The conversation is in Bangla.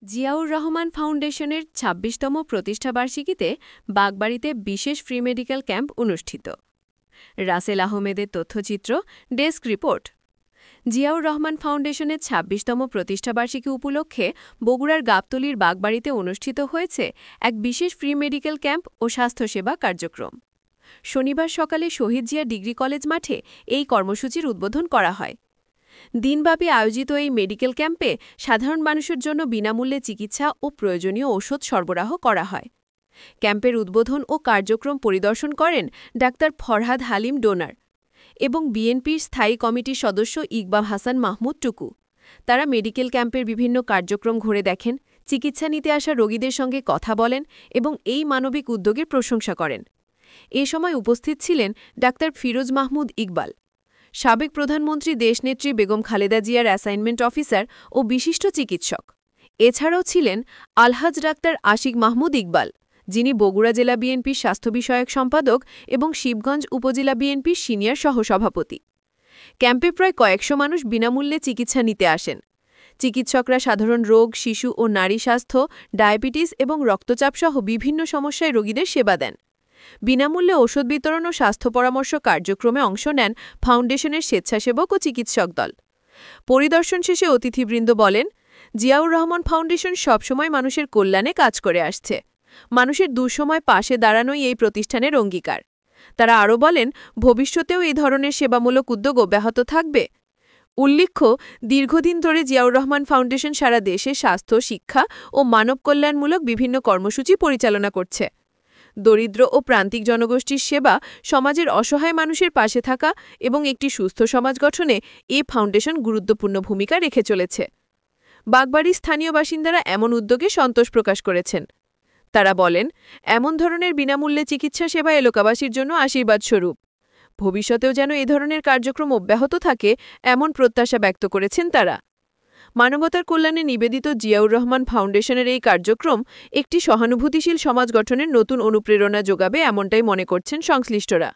জিয়াউর রহমান ফাউন্ডেশনের ২৬তম প্রতিষ্ঠাবার্ষিকীতে বাগবাড়িতে বিশেষ ফ্রি মেডিকেল ক্যাম্প অনুষ্ঠিত। রাসেল আহমেদের তথ্যচিত্র, ডেস্ক রিপোর্ট। জিয়াউর রহমান ফাউন্ডেশনের ২৬তম প্রতিষ্ঠাবার্ষিকী উপলক্ষে বগুড়ার গাবতলীর বাগবাড়িতে অনুষ্ঠিত হয়েছে এক বিশেষ ফ্রি মেডিকেল ক্যাম্প ও স্বাস্থ্যসেবা কার্যক্রম। শনিবার সকালে শহীদ জিয়া ডিগ্রি কলেজ মাঠে এই কর্মসূচির উদ্বোধন করা হয়। দিনব্যাপী আয়োজিত এই মেডিকেল ক্যাম্পে সাধারণ মানুষের জন্য বিনামূল্যে চিকিৎসা ও প্রয়োজনীয় ঔষধ সরবরাহ করা হয়। ক্যাম্পের উদ্বোধন ও কার্যক্রম পরিদর্শন করেন ডাক্তার ফরহাদ হালিম ডোনার এবং বিএনপির স্থায়ী কমিটির সদস্য ইকবাল হাসান মাহমুদ টুকু। তারা মেডিকেল ক্যাম্পের বিভিন্ন কার্যক্রম ঘুরে দেখেন, চিকিৎসা নিতে আসা রোগীদের সঙ্গে কথা বলেন এবং এই মানবিক উদ্যোগের প্রশংসা করেন। এ সময় উপস্থিত ছিলেন ডাক্তার ফিরোজ মাহমুদ ইকবাল, সাবেক প্রধানমন্ত্রী দেশনেত্রী বেগম খালেদা জিয়ার অ্যাসাইনমেন্ট অফিসার ও বিশিষ্ট চিকিৎসক। এছাড়াও ছিলেন আলহাজ ডাক্তার আশিক মাহমুদ ইকবাল, যিনি বগুড়া জেলা বিএনপির স্বাস্থ্য বিষয়ক সম্পাদক এবং শিবগঞ্জ উপজেলা বিএনপির সিনিয়র সহসভাপতি। ক্যাম্পে প্রায় কয়েকশো মানুষ বিনামূল্যে চিকিৎসা নিতে আসেন। চিকিৎসকরা সাধারণ রোগ, শিশু ও নারী স্বাস্থ্য, ডায়াবেটিস এবং রক্তচাপসহ বিভিন্ন সমস্যায় রোগীদের সেবা দেন। বিনামূল্যে ওষুধ বিতরণ ও স্বাস্থ্য পরামর্শ কার্যক্রমে অংশ নেন ফাউন্ডেশনের স্বেচ্ছাসেবক ও চিকিৎসক দল। পরিদর্শন শেষে অতিথিবৃন্দ বলেন, জিয়াউর রহমান ফাউন্ডেশন সবসময় মানুষের কল্যাণে কাজ করে আসছে। মানুষের দুঃসময় পাশে দাঁড়ানোই এই প্রতিষ্ঠানের অঙ্গীকার। তারা আরও বলেন, ভবিষ্যতেও এই ধরনের সেবামূলক উদ্যোগ অব্যাহত থাকবে। উল্লেখ্য, দীর্ঘদিন ধরে জিয়াউর রহমান ফাউন্ডেশন সারা দেশে স্বাস্থ্য, শিক্ষা ও মানব কল্যাণমূলক বিভিন্ন কর্মসূচি পরিচালনা করছে। দরিদ্র ও প্রান্তিক জনগোষ্ঠীর সেবা, সমাজের অসহায় মানুষের পাশে থাকা এবং একটি সুস্থ সমাজ গঠনে এই ফাউন্ডেশন গুরুত্বপূর্ণ ভূমিকা রেখে চলেছে। বাগবাড়ির স্থানীয় বাসিন্দারা এমন উদ্যোগে সন্তোষ প্রকাশ করেছেন। তারা বলেন, এমন ধরনের বিনামূল্যে চিকিৎসা সেবা এলাকাবাসীর জন্য আশীর্বাদ স্বরূপ। ভবিষ্যতেও যেন এ ধরনের কার্যক্রম অব্যাহত থাকে, এমন প্রত্যাশা ব্যক্ত করেছেন তারা। মানবতার কল্যাণে নিবেদিত জিয়াউর রহমান ফাউন্ডেশনের এই কার্যক্রম একটি সহানুভূতিশীল সমাজ গঠনের নতুন অনুপ্রেরণা যোগাবে, এমনটাই মনে করছেন সংশ্লিষ্টরা।